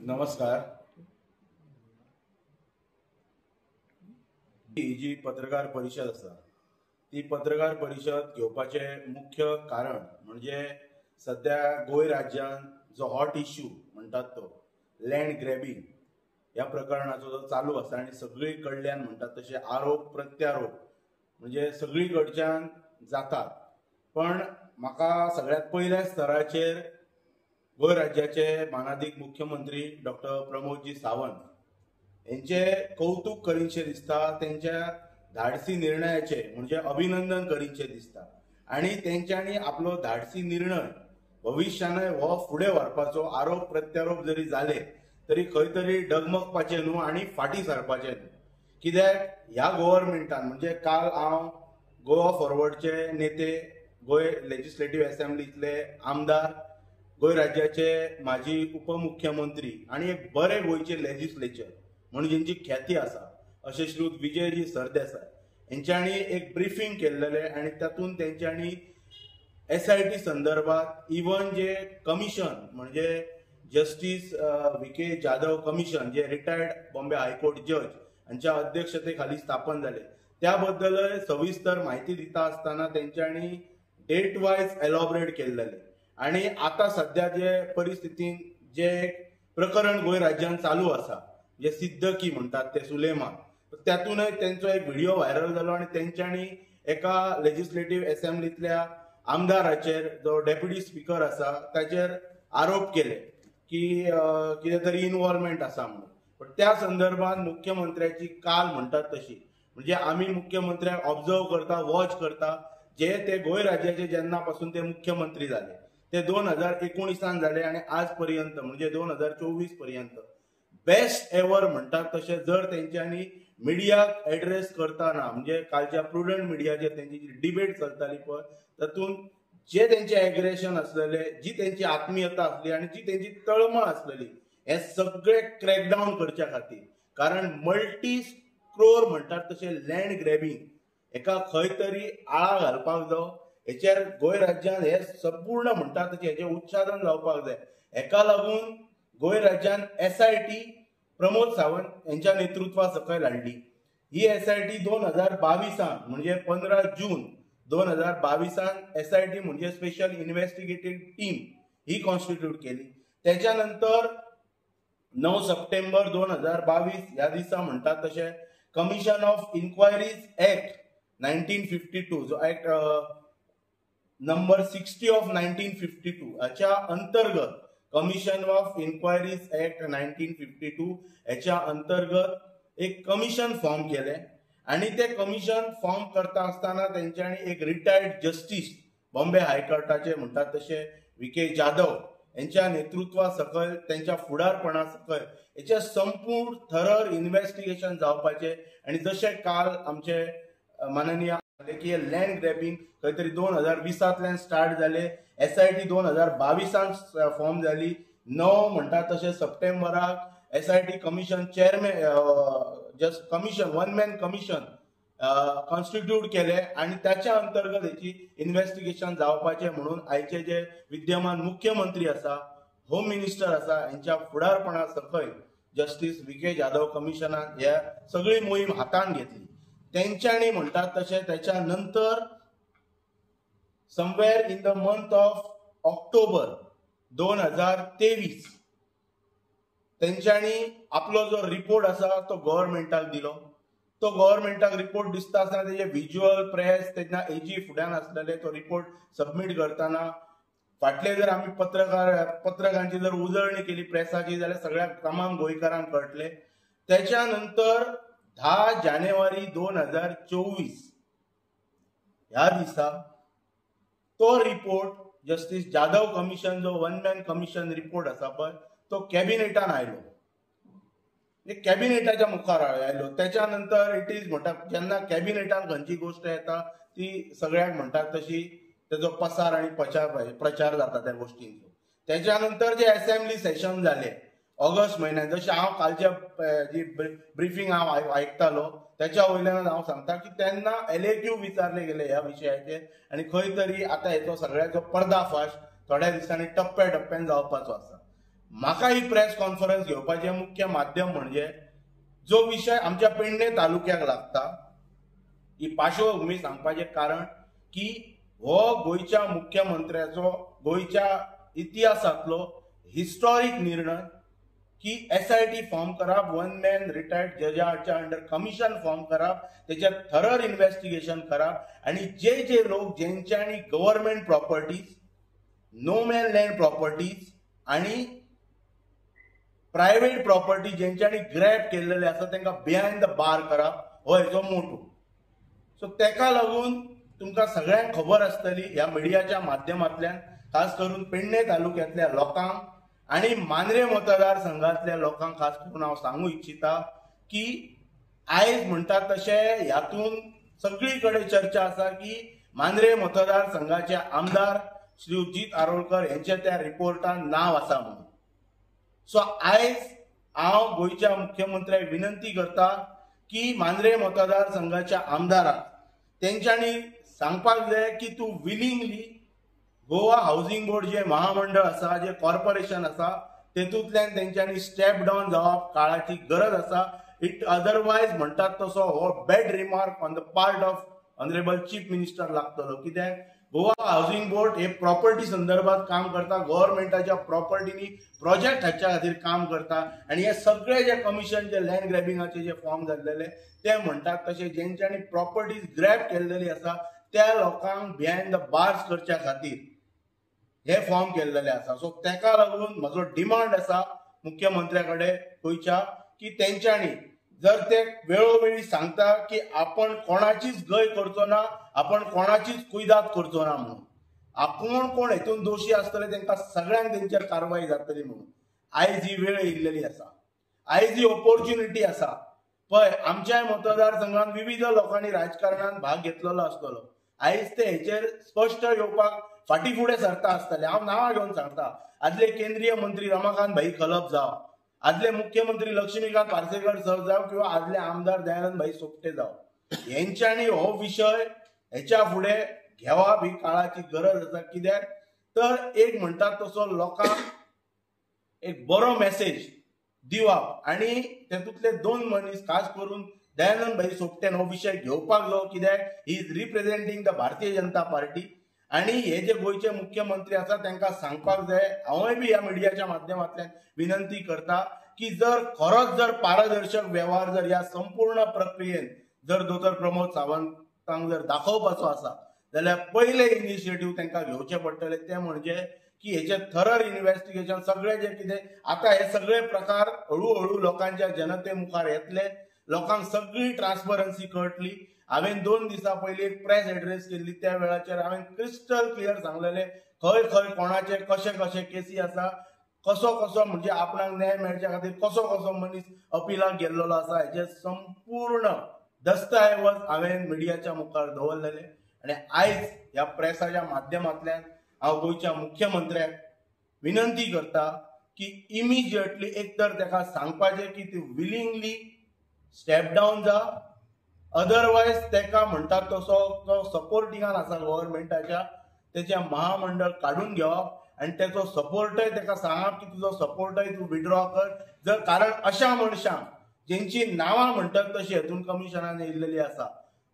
नमस्कार. ही जी पत्रकार परिषद आसा ती पत्रकार परिषद घेवपाचे मुख्य कारण म्हणजे सध्या गोंय राज्यात जो हॉट इश्यू म्हणतात तो लँड ग्रॅबिंग ह्या प्रकरणाचो जो चालू आसा आनी सगळी कडल्यान म्हणटात तसे आरोप प्रत्यारोप म्हणजे सगळी कडच्यान जातात. पण म्हाका सगळ्यात पयल्या स्तराचेर गोंय राज्याचे मानाधीक मुख्यमंत्री डॉक्टर प्रमोदजी सावंत यांचे कौतुक करीनशे दिसता, त्यांच्या धाडसी निर्णयाचे म्हणजे अभिनंदन करीनशे दिसता आणि त्यांच्यानी आपलो धाडसी निर्णय भविष्यान हो फुडें व्हरपाचो आरोप प्रत्यारोप जरी जाले तरी खंय तरी डगमगपाचे न्हू आणि फाटी सरपाचे न्हू. कित्याक ह्या गव्हर्नमेंटान म्हणजे काल हांव गोवा फॉरवर्डचे नेते, गोंय लेजिस्लेटिव्ह असेंब्लीतले आमदार, गोंय राज्याचे माजी उपमुख्यमंत्री आणि एक बरे गोंयचे लेजिस्लेचर म्हणून ज्यांची ख्याती आसा असे श्रीयुत विजयजी सरदेसाय यांच्यानी एक ब्रीफिंग केल्लेले आणि तातूंत त्यांच्यानी SIT संदर्भात इवन जे कमिशन म्हणजे जस्टिस VK जाधव कमिशन जे रिटायर्ड बॉम्बे हायकोर्ट जज यांच्या अध्यक्षतेखाली स्थापन झाले त्याबद्दल सविस्तर माहिती दिता असताना त्यांच्यानी डेट वायज एलॉबरेट केलेले आणि आता सध्या जे परिस्थितीन जे प्रकरण गोंय राज्यात चालू आसा जे सिद्धकी म्हणतात ते सुलेमान त्यातूनच त्यांचो एक व्हिडिओ व्हायरल जालो आणि त्यांच्यानी एका लेजिस्लेटिव्ह असेंब्लीतल्या आमदाराचेर जो डेप्युटी स्पीकर आसा ताचेर आरोप केले की कितें तरी इन्वॉल्वमेंट आसा म्हणून. पण त्या संदर्भात मुख्यमंत्र्याची काल म्हणतात तशी म्हणजे आम्ही मुख्यमंत्र्याक ऑब्झर्व करता वॉच करता जे ते गोंय राज्याचे जेन्ना पासून ते मुख्यमंत्री झाले ते 2019 झाले आणि आज पर्यंत म्हणजे 2024 पर्यंत बेस्ट एव्हर म्हणतात तसे जर त्यांच्यानी मिडियाक एड्रेस करताना म्हणजे कालच्या प्रुडंट मिडियाचेर त्यांची जी डिबेट चलताली पळय तातूंत जे त्यांचे एग्रेशन असलेले जी त्यांची आत्मीयता असली आणि जी त्यांची तळमळ असलेली हे सगळे क्रॅकडाऊन करच्या खातीर कारण मल्टी क्रोर म्हणतात तसे लँड ग्रॅबिंग एका खंय तरी आळा घालपाक जाय हेचेर गोंय राज्यात हे संपूर्ण म्हणतात तशें हेचें उच्चारण जावपाक जाय. हेका लागून गोंय राज्यात SIT प्रमोद सावंत यांच्या नेतृत्वा सकयल हाडली. ही SIT 2022 म्हणजे 15 जून 2022 SIT म्हणजे स्पेशल इन्व्हेस्टिगेटिव्ह टीम ही कॉन्स्टिट्यूट केली. त्याच्यानंतर 9 सप्टेंबर 2022 ह्या दिसा म्हणतात तशें कमिशन ऑफ इन्क्वायरीज ऍक्ट 1952 जो ऍक्ट नंबर 60 ऑफ 1952 हाच्या अंतर्गत कमिशन ऑफ इन्क्वायरीज ऍक्ट 1952 हेच्या अंतर्गत एक कमिशन फॉर्म केले आणि ते कमिशन फॉर्म करता असताना त्यांच्यानी एक रिटायर्ड जस्टिस बॉम्बे हायकोर्टाचे म्हणतात तसे VK जाधव यांच्या नेतृत्वा सकयल त्यांच्या फुडारपणा सकयल हेचे संपूर्ण थरर इन्व्हेस्टिगेशन जावपाचे आणि जसे काल आमचे माननीय की लँड ग्रॅबिंग खंय तरी 2020 स्टार्ट झाले SIT 2022 फॉर्म झाली 9 म्हणतात तसे सप्टेंबराक SIT commission chairman just commission one man commission constitute केले आणि त्याच्या अंतर्गत याची इन्व्हेस्टिगेशन जावपाचे म्हणून आयचे जे विद्यमान मुख्यमंत्री आसा होम मिनिस्टर आसा यांच्या फुडारपणा सकयल जस्टिस VK जाधव कमिशनान ह्या सगळी मोहीम हातान घेतली. त्यांच्यानी म्हणतात तसे त्याच्यानंतर somewhere in the month of October 2023 त्यांच्यानी आपलो जो रिपोर्ट आसा तो गव्हर्नमेंटाक दिलो. तो गव्हर्नमेंटाक रिपोर्ट दिसता आसतना तेजे व्हिज्युअल प्रेस तेन्ना AG फुड्यान आसलेले तो रिपोर्ट सबमिट करताना फाटले जर आम्ही पत्रकारांची जर उजळणी केली प्रेसाची जाल्यार सगळ्या तमाम गोंयकारांक कळटले. त्याच्यानंतर 10 जानेवारी 2024 ह्या दिसा तो रिपोर्ट जस्टिस जाधव कमिशन जो वन मॅन कमिशन रिपोर्ट आसा पळय तो कॅबिनेटान आयलो. कॅबिनेटाच्या मुखार आयलो. त्याच्यानंतर इट इज म्हणटात जेन्ना कॅबिनेटान खंयची गोष्ट येता ती सगळ्यांक म्हणटात तशी तेजो पसार आणि प्रचार जाता त्या गोष्टींचो. त्याच्यानंतर जे असेंब्ली सेशन जाले ऑगस्ट महिन्यात जशें हांव कालच्या जी ब्रिफींग हांव आयकतालो त्याच्या वयल्यान हांव सांगता की तेन्ना LAQ विचारले गेले ह्या विशयाचेर आणि खंय तरी आता हेचो सगळ्याचो पर्दाफाश थोड्या दिसांनी टप्प्या टप्प्यान जावपाचो आसा. म्हाका ही प्रेस कॉन्फरन्स घेवपाचें मुख्य माध्यम म्हणजे जो विषय आमच्या पेडणे तालुक्याक लागता, ही पार्श्वभूमी सांगपाचें कारण की हो गोंयच्या मुख्यमंत्र्याचो गोंयच्या इतिहासांतलो हिस्टॉरीक निर्णय की SIT फॉर्म करप, वन मॅन रिटायर्ड जजाच्या अंडर कमिशन फॉर्म करप, तेचेर थरर इन्व्हेस्टिगेशन करप आणि जे लोक जेंच्यांनी government properties, no man land properties आणि प्रायव्हेट प्रॉपर्टी जेंच्यांनी ग्रॅब केल्लेले आसा तांकां बिहायंड द बार करप, हो हेचो मोटो. सो तेका लागून तुमकां सगळ्यांक खबर आसतली ह्या मिडियाच्या माध्यमांतल्यान, खास करून पेडणे तालुक्यांतल्या लोकांक आणि मांद्रे मतदारसंघातल्या लोकांक खास करून हांव सांगूं इच्छिता की आयज म्हणटात तशें ह्यातून सगळी कडेन चर्चा आसा की मांद्रे मतदारसंघाचे आमदार श्री अजित आरोलकर यांचे त्या रिपोर्टान नाव आसा म्हणून. सो आयज हांव गोंयच्या मुख्यमंत्र्याक विनंती करता की मांद्रे मतदारसंघाच्या आमदाराक तेंच्यांनी सांगपाक जाय की तूं विलिंगली गोवा हाऊसिंग बोर्ड जे महामंडळ आसा, जे कॉर्पोरेशन आसा, तेतूंतल्यान तेंच्यांनी स्टेप डावन जावप काळाची गरज आसा. इट अदरवायज म्हणटात तसो हो bad remark on the part of honourable chief minister लागतलो. कित्याक गोवा हाऊसिंग बोर्ड हे प्रॉपर्टी संदर्भात काम करता, गव्हर्नमेंटाच्या प्रॉपर्टीनी प्रोजेक्ट हाच्या खातीर काम करता आणि हे सगळे जे कमिशन जे लँड ग्रॅबिंगाचे जे फॉर्म जाल्लेले ते म्हणटात तशें जेंच्यांनी प्रॉपर्टीज ग्रॅब केल्लेली आसा त्या लोकांक बिहायंड द बार्स करच्या खातीर हे फॉर्म केल्लेले आसा. सो तेका लागून म्हजो डिमांड आसा मुख्यमंत्र्या कडेन गोंयच्या की तेंच्यांनी जर ते वेळोवेळी सांगता की आपण कोणाचीच गय करचो ना, आपण कोणाचीच कुयदाद करचो ना म्हणून, कोण हेतून दोशी आसतले तांकां सगळ्यांक तेंचेर कारवाई जातली म्हणून आयज ही वेळ येयल्लेली आसा, आयज ही ऑपॉर्च्युनिटी आसा. पळय, आमच्या मतदारसंघात विविध लोकांनी राजकारणात भाग घेतलेलो आसतलो, आयज ते हेचेर स्पश्ट येवपाक फाटी फुडें सरता आसतले. हांव नांवां घेवन सांगता, आदले केंद्रीय मंत्री रमाकांत भाई खलप जावं, आदले मुख्यमंत्री लक्ष्मीकांत पार्सेकर सर जावं किंवा आदले आमदार दयानंद भाई सोपटे जावं, हेंच्यांनी हो विशय हेच्या फुडें घेवप ही काळाची गरज आसा. कित्याक तर एक म्हणटात तसो लोकांक एक बरो मेसेज दिवप आणि तेतूंतले दोन मनीस खास करून दयानंद भाई सोपटेन हो विशय घेवपाक जावो. कित्याक he is रिप्रेझेंटींग the Bharatiya Janata party आणि हे जे गोंयचे मुख्यमंत्री आसा तांकां सांगपाक जाय. हांवूय बी ह्या मिडियाच्या माध्यमांतल्यान विनंती करता की जर खरोच जर पारदर्शक व्यवहार जर ह्या संपूर्ण प्रक्रियेन जर दोतोर प्रमोद सावंतांक जर दाखोवपाचो आसा जाल्यार पयले इनिशिएटीव तांकां घेवचे पडटले. ते म्हणजे की हेचे थरर इन्व्हेस्टिगेशन, सगळे जे कितें आतां हे सगळे प्रकार हळूहळू लोकांच्या जनते मुखार येतले, लोकांक सगळी ट्रान्सपरन्सी कळटली. हांवें 2 दिसां पयलीं एक प्रेस एड्रेस केल्ली, त्या वेळाचेर हांवें क्रिस्टल क्लियर सांगलेलें खंय खंय कोणाचे कशे कशे केसी आसा, कसो म्हणजे आपणाक न्याय मेळच्या खातीर कसो मनीस अपिलाक गेल्लो आसा, हेचे संपूर्ण दस्तऐवज हांवें मिडियाच्या मुखार दवरलेले. आनी आयज ह्या प्रेसाच्या माध्यमांतल्यान हांव गोंयच्या मुख्यमंत्र्याक विनंती करता की इमिजिएटली एक तर ताका सांगपाचें की ती विलिंगली स्टेप डावन जा, अदरवायज तेका म्हणटात तसो तो सपोर्टिंगान आसा गव्हर्नमेंटाच्या, तेचे महामंडळ काडून घेवप आनी तेचो सपोर्टय तेका सांगप की तुजो सपोर्टय तूं विड्रॉ कर. जर कारण अशा मनशांक जेंची नांवां म्हणटात तशी हेतून कमिशनान येयल्लेली आसा,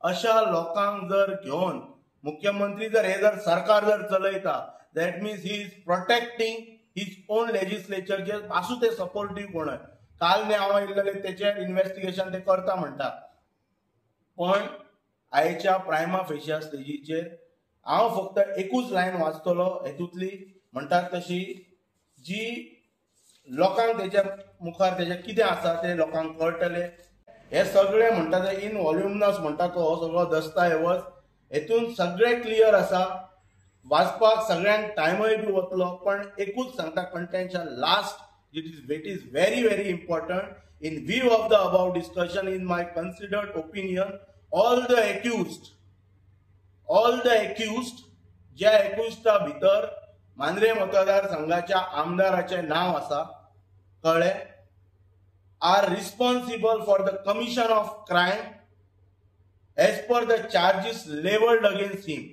अशा लोकांक जर घेवन मुख्यमंत्री जर हे जर सरकार जर चलयता, that means he is protecting his own legislature, जे आसूं ते सपोर्टीव कोण काल नांवां येयल्लेले तेचेर इन्व्हेस्टिगेशन ते करता म्हणटात. पण आयच्या प्रायमा फेशिया स्टेजीचेर हांव फक्त एकूच लायन वाचतलो हेतूंतली, म्हणटात तशी जी लोकांक तेच्या मुखार तेजे कितें आसा ते लोकांक कळटले. हे सगळे म्हणटा ते इन वॉल्युमिनस म्हणटा तो हो सगळो दस्तऐवज, हेतून सगळे क्लियर आसा, वाचपाक सगळ्यांक टायमय बी वतलो. पण एकूच सांगता कंटेंटच्या last it is very important. In view of the above discussion, in my considered opinion, all the accused ज्या accused भितर मांद्रे मतदारसंघाच्या आमदाराचे नाव आसा कळ्ळे, are responsible for the commission of crime as per the charges leveled against him.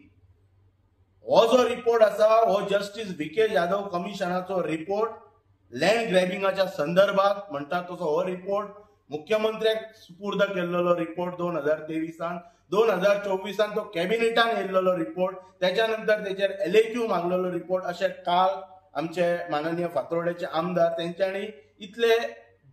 हो जो report आसा हो justice VK Jadhav कमिशनाचो रिपोर्ट लँड ग्रॅबिंगाच्या संदर्भात म्हणटा तसो हो रिपोर्ट मुख्यमंत्र्याक सुपूर्द केल्लो रिपोर्ट 2023 2024 तो कॅबिनेटान येयल्लो रिपोर्ट, त्याच्यानंतर तेचेर LAQ मागलेलो रिपोर्ट, अशें काल आमचे माननीय फातोर्डेचे आमदार तेंच्यांनी इतले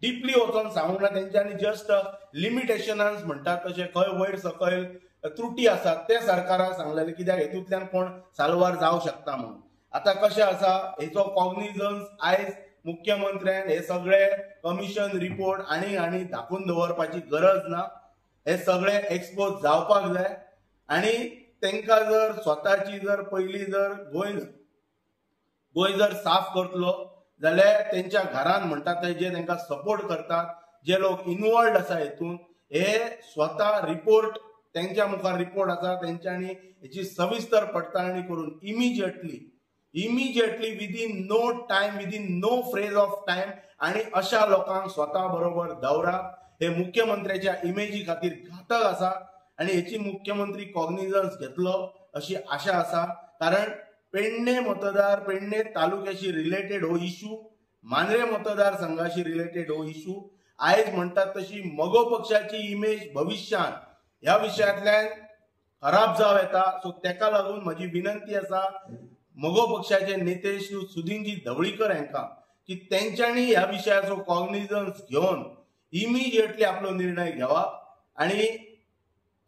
डीपली वचून सांगूंक ना. तेंच्यांनी जस्ट लिमिटेशन्स म्हणटात तशें खंय वयर सकयल त्रुटी आसात ते सरकाराक सांगलेले, कित्याक हेतूंतल्यान कोण साल्वार जावं शकता म्हणून. आता कशें आसा, हेचो कॉग्निजन्स आयज मुख्यमंत्र्यान हे सगळे कमिशन रिपोर्ट आनी धाकून दवरपाची गरज ना. हे सगळे एक्सपोज जावपाक जाय आनी तांकां जर स्वताची जर पयली जर गोंय जर साफ करतलो जाल्यार तेंच्या घरान म्हणटात जे तांकां सपोर्ट करतात, जे लोक इन्वॉल्ड आसा हेतून, हे स्वता रिपोर्ट तेंच्या मुखार रिपोर्ट आसा, तेंच्यांनी हेची सविस्तर पडताळणी करून immediately within no time, within no phrase of time आनी अशा लोकांक स्वता बरोबर दवराप हे मुख्यमंत्र्याच्या इमेजी खातीर घातक आसा आनी हेची मुख्यमंत्री कॉग्निजन्स घेतलो अशी आशा आसा. कारण पेडणे तालुक्याशी रिलेटेड हो इश्यू, मांद्रे मतदारसंघाशी रिलेटेड हो इश्यू आयज म्हणटात तशी मगो पक्षाची इमेज भविष्यात ह्या विशयांतल्यान खराब जाव येता. सो तेका लागून म्हजी विनंती आसा मगो पक्षाचे नेते श्री सुदीनजी ढवळीकर हांकां की तेंच्यांनी ह्या विशयाचो कॉग्निजन्स घेवन इमिजिएटली आपलो निर्णय घेवप आनी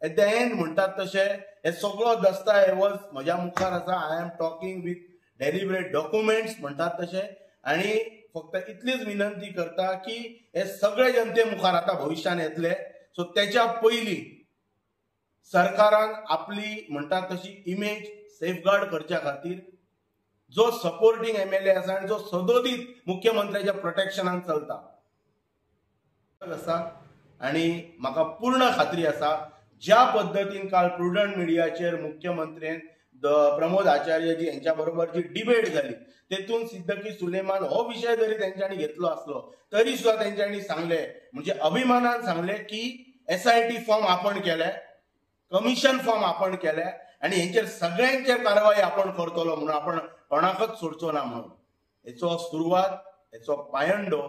एट द एंड म्हणटात तशें हे सगळो दस्तावेज म्हज्या मुखार आसा. I am talking with deliberate documents म्हणटात तशें, आनी फक्त इतलीच विनंती करता की हे सगळे जनते मुखार आतां भविष्यान येतले. सो तेच्या पयलीं सरकारान आपली म्हणटात तशी इमेज सेफगार्ड करच्या खातीर जो सपोर्टिंग MLA आसा आनी जो सदोदीत मुख्यमंत्र्याच्या प्रोटेक्शनान चलता आसा, आनी म्हाका पूर्ण खात्री आसा ज्या पद्दतीन काल प्रुडंट मिडियाचेर मुख्यमंत्र्यान प्रमोद आचार्यजी यांच्या बरोबर जी डिबेट जाली तेतून सिद्दकी सुलेमान हो विषय जरी तेंच्यांनी घेतलो असलो तरी सुद्धा तेंच्यांनी सांगले, म्हणजे अभिमानान सांगले की SIT फॉर्म आपण केले, कमिशन फॉर्म आपण केले आणि हेंचेर सगळ्यांचेर कारवाई आपण करतलो म्हणून, आपण कोणाकच सोडचो ना म्हणून. हेचो सुरवात, हेचो पायंडो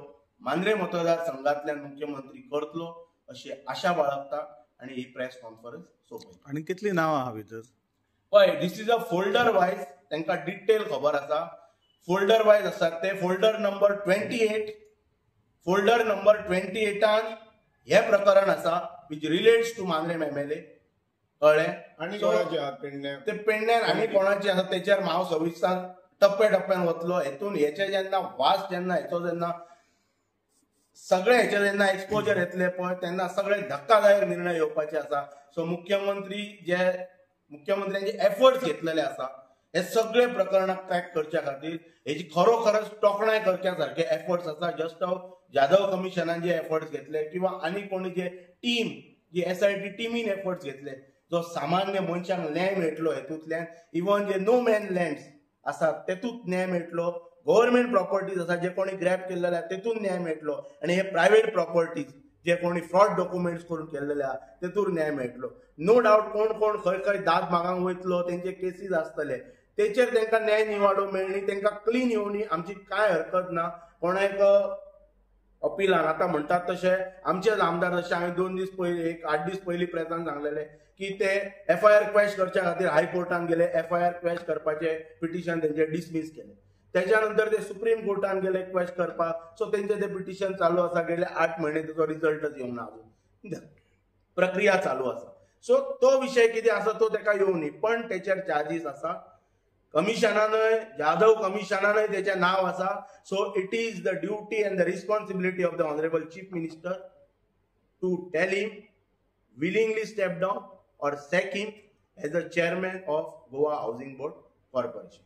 मांद्रे मतदारसंघातल्यान मुख्यमंत्री करतलो अशी आशा बाळगता आणि ही प्रेस कॉन्फरन्स सोपयता. आणि कितली नांवां आहा भितर? पळय, दिस इज अ फोल्डर वायज, तांकां डिटेल खबर आसा. फोल्डर वायज आसात ते. फोल्डर नंबर 28 हे प्रकरण आसा which relates to Mandrem MLA. कळ्ळें? आणि ते पेडण्यान आनी कोणाचे आसा तेचेर हांव सविस्तर टप्प्यान वतलो. हेतून हेचे जेन्ना वास जेन्ना हेचो जेन्ना सगळे हेचे जेन्ना एक्सपोजर येतले पळय तेन्ना सगळे धक्कादायक निर्णय येवपाचे आसा. सो मुख्यमंत्र्यांचे एफर्ट्स घेतलेले आसा हे सगळे प्रकरणाक ट्रॅक करच्या खातीर. हेची खरोखरच तोखणाय करच्या सारखे एफर्ट्स आसा. जस्ट जाधव कमिशनान जे एफर्ट्स घेतले किंवा आनी कोणी जे टीम जी SIT टिमीन एफर्ट्स घेतले, जो सामान्य मनशाक न्याय मेळटलो हेतूंतल्यान, इवन जे नो मॅन लँड्स आसात तेतूंत न्याय मेळटलो, गव्हर्नमेंट प्रॉपर्टीज आसा जे कोणी ग्रॅब केल्लेले आसा तेतून न्याय मेळटलो, आणि हे प्रायव्हेट प्रॉपर्टीज जे कोणी फ्रॉड डॉक्युमेंट्स करून केल्लेले आहा तेतून न्याय मेळटलो. नो डावट कोण खंय दाद मागांक वयतलो, तेंचे केसीस आसतले, तेचेर तांकां न्याय निवाडो मेळ्ळी, तांकां क्लीन येवनी, आमची कांय हरकत ना. कोणाक अपिलान आतां म्हणटात तशें आमचेच आमदार जशें हांवें 2 दीस पयलीं 8 दीस पयलीं प्रेसांत सांगलेलें की ते FIR क्वॅश करच्या खातीर हायकोर्टान गेले, FIR क्वॅश करपाचे पिटिशन तेंचे डिसमीस केले. त्याच्यानंतर ते सुप्रीम कोर्टान गेले क्वॅश करपाक. सो तेंचे ते पिटिशन चालू आसा, गेले 8 महिने त्याचो रिजल्टच येवंक ना अजून, प्रक्रिया चालू आसा. सो तो विषय कितें आसा तो तेका येवनी, पण तेचेर चार्जीस आसा. कमिशनानय, जाधव कमिशनानय तेचें नांव आसा. So it is the duty and the responsibility of the honourable chief minister to tell him willingly step down or sack him as the chairman of Goa Housing Board Corporation.